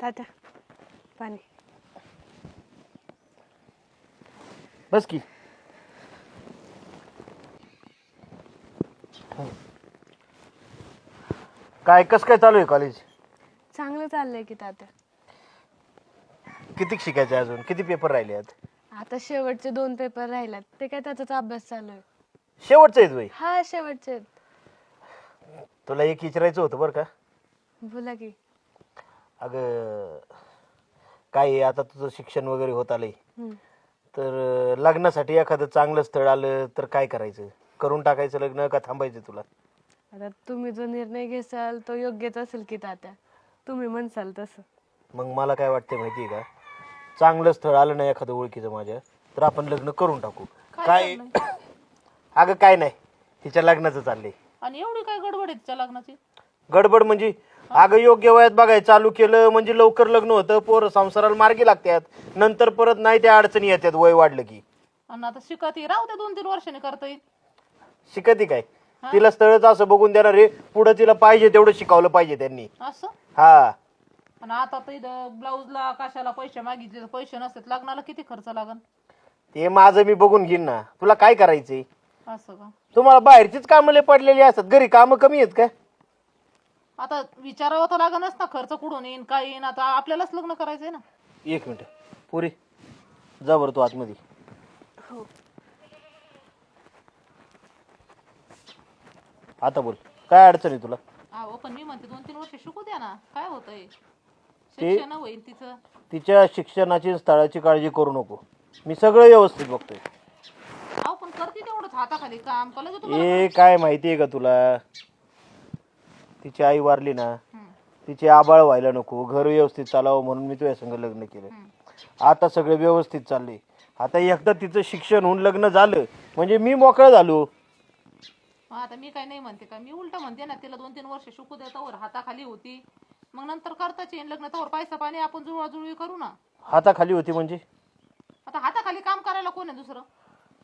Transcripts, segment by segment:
तात्या पाणी. बस की. काय कस काय चालू आहे कॉलेज? चांगलं चाललंय की तात्या. किती शिकायचं अजून? किती पेपर राहिले आहेत? आता शेवटचे 2 पेपर राहिलेत, ते काय त्याचाच अभ्यास चालू आहे. शेवटचं आहेत वय? हा शेवटचे आहेत. तुला एक विचारायचं होतं बरं का. बोला की. अगं काय आहे, आता तुझं शिक्षण वगैरे होत आलंय, हम्म. तर लग्नासाठी एखादं चांगलं स्थळ आलं तर काय करायचं? करून टाकायचं लग्न का थांबायचं तुला? आता तुम्ही जो निर्णय घेसाल तो योग्यच असेल की तात्या, तुम्ही म्हणसाल तसं. मग मला काय वाटतं माहितीये का, चांगलं स्थळ आलं ना एखादं ओळखीचं माझ्या, तर आपण लग्न करून टाकू. काय अगं काय नाही, तिच्या लग्नाचं चाललंय. आणि एवढी काय गडबड आहे तिच्या लग्नाची? गडबड म्हणजे अगं योग्य वयात बघायचं चालू केलं म्हणजे लवकर लग्न होतं, पोरं संसाराला मार्गी लागतात, नंतर परत नाही त्या अडचणी येतात वय वाढलं की. आणि आता शिकत राहू त्या 2-3 वर्षांनी करता येईल. शिकती काय? तिला स्थळच असं बघून देणार रे, पुढे तिला पाहिजे तेवढं शिकवलं पाहिजे त्यांनी. असं. हा. आणि आता तर इथं ब्लाऊजला कशाला पैसे मागितले, पैसे नसतात, लग्नाला किती खर्च लागन? ते माझं मी बघून घेईन ना. तुला काय करायचंय? असं का? तुम्हाला बाहेरचीच कामं लय पडलेली असतात, घरी कामं कमी आहेत का? आता विचारावं तर लागणच ना, खर्च कुठून येईन काय येईन. आता आपल्यालाच लग्न करायचंय ना. एक मिनिट पुरी, जा बरं तू आतमध्ये. हो. आता बोल, काय अडचण आहे तुला? अहो पण मी म्हणते 2-3 वर्ष शिकू द्या ना, काय होतंय? शिक्षण होईल तिचं. तिच्या शिक्षणाची स्थळाची काळजी करू नको, मी सगळं व्यवस्थित बघतोय. अहो पण करते तेवढंच हाताखाली काम का लगेच ए काय माहितीये का तुला, तिची आई वारली ना, तिचे आबाळ व्हायला नको, घर व्यवस्थित चालावं म्हणून मी तुझ्या संग लग्न केलं. आता सगळं व्यवस्थित चाललंय. आता एकदा तिचं शिक्षण होऊन लग्न झालं म्हणजे मी मोकळं झालो. आता मी काय नाही म्हणते का, मी उलट म्हणते ना, तिला 2-3 वर्ष शिकू द्या, तवर हाताखाली होती, मग नंतर करताच येईल लग्न, तवर पैसा पाणी आपण जुळवाजुळवी करू ना. हाताखाली होती म्हणजे? आता हाताखाली काम करायला कोण आहे दुसरं?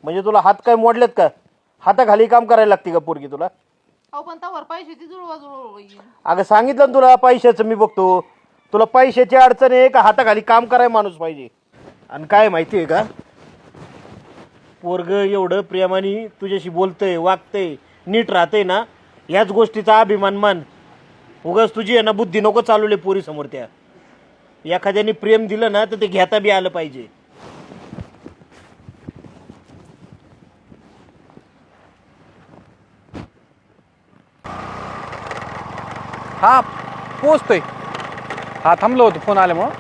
म्हणजे तुला हात काय मोडलेत का? हाताखाली काम करायला लागते का पोरगी तुला? अहो पण तवर पैशाची जुळवाजुळव होईल. अगं सांगितलं ना तुला, पैशाचं मी बघतो. तुला पैशाची अडचण आहे का हाताखाली काम करायला माणूस पाहिजे? आणि काय माहितीये का, पोरग एवढं प्रेमाने तुझ्याशी बोलतंय, वागतंय, नीट राहतंय ना, याच गोष्टीचा अभिमान मान. उगाच तुझी आहे ना बुद्धी नको चालवले पोरी समोर. त्या एखाद्याने प्रेम दिलं ना तर ते घेता बी आलं पाहिजे. हा पोचतोय. हा थांबलो होतो फोन आल्यामुळं.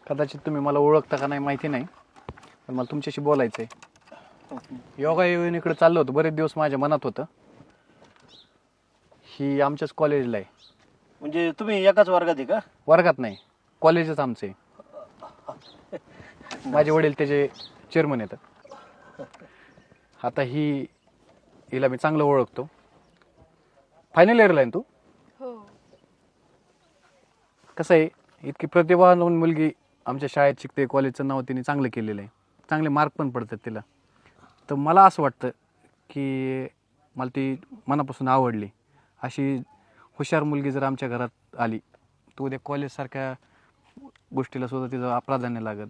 कदाचित तुम्ही मला ओळखता का नाही माहिती नाही, पण मला तुमच्याशी बोलायचं आहे. योगायोगाने इकडे चाललो होतो, बरेच दिवस माझ्या मनात होतं. ही आमच्याच कॉलेजला आहे. म्हणजे तुम्ही एकाच वर्गात आहे का? वर्गात नाही, कॉलेजच आमचं आहे. माझे वडील त्याचे चेअरमन आहेत. आता हिला मी चांगलं ओळखतो. फायनल इयरला आहे तू? हो. कसं आहे, इतकी प्रतिभावान मुलगी आमच्या शाळेत शिकते, कॉलेजचं नाव तिने चांगलं केलेलं आहे, चांगले मार्क पण पडतात तिला. तर मला असं वाटतं की मला ती मनापासून आवडली. अशी हुशार मुलगी जर आमच्या घरात आली तर उद्या कॉलेजसारख्या गोष्टीला सुद्धा तिचं प्राधान्य लागेल.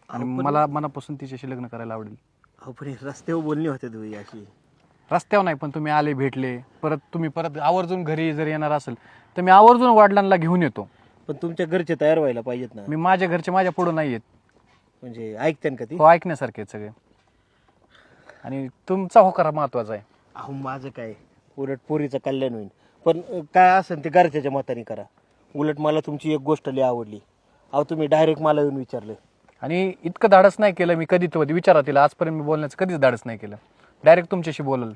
आणि मला मनापासून तिच्याशी लग्न करायला आवडेल. हो पण रस्त्यावर बोलणी होते तुम्ही अशी? रस्त्यावर नाही, पण तुम्ही आले, भेटले, तुम्ही परत आवर्जून घरी जर येणार असेल तर मी आवर्जून वडिलांना घेऊन येतो. पण तुमच्या घरचे तयार व्हायला पाहिजेत ना. मी माझ्या घरचे माझ्या पुढं नाही आहेत. म्हणजे ऐकते का ती? हो, ऐकण्यासारखे आहेत सगळे. आणि तुमचा होकार महत्वाचा आहे. अहो माझं काय, उलट पोरीचं कल्याण होईल. पण काय असेल ते घरच्याच्या मताने करा. उलट मला तुमची एक गोष्ट लई आवडली. अहो तुम्ही डायरेक्ट मला येऊन विचारलं. आणि इतकं धाडस नाही केलं मी कधी. तो विचारा तिला, आजपर्यंत मी बोलण्याचं कधीच धाडस नाही केलं. डायरेक्ट तुमच्याशी बोलल.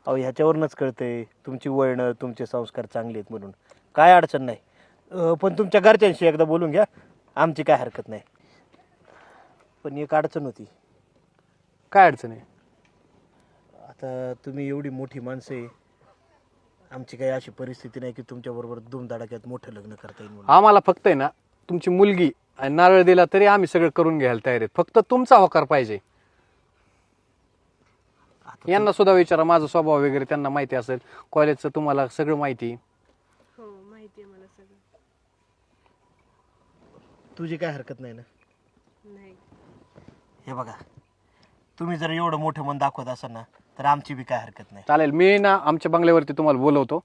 अहो ह्याच्यावरूनच कळतंय तुमची वळणं, तुमचे संस्कार चांगले आहेत म्हणून. काय अडचण नाही. पण तुमच्या घरच्यांशी एकदा बोलून घ्या, आमची काय हरकत नाही. पण एक अडचण होती. काय अडचण आहे? आता तुम्ही एवढी मोठी माणसं आहे, आमची काही अशी परिस्थिती नाही की तुमच्याबरोबर धूमधडाक्यात मोठं लग्न करता येईल म्हणून. आम्हाला फक्त आहे ना तुमची मुलगी आणि नारळ दिला तरी आम्ही सगळं करून घ्यायला तयार आहेत. फक्त तुमचा होकार पाहिजे. यांना सुद्धा विचारा, माझा स्वभाव वगैरे त्यांना माहिती असेल, कॉलेजचं तुम्हाला सगळं माहिती. हो माहिती आहे मला सगळं. तुझी काय हरकत नाही ना? नाही. हे बघा, तुम्ही जर एवढं मोठं मन दाखवत असाल ना तर आमची बी काय हरकत नाही. चालेल, मी ना आमच्या बंगल्यावरती तुम्हाला बोलवतो,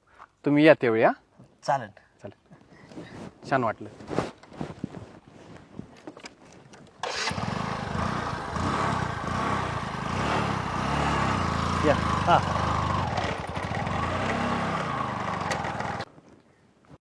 तुम्ही या त्यावेळी. हा चालेल. चालेल, छान वाटलं. या. हा.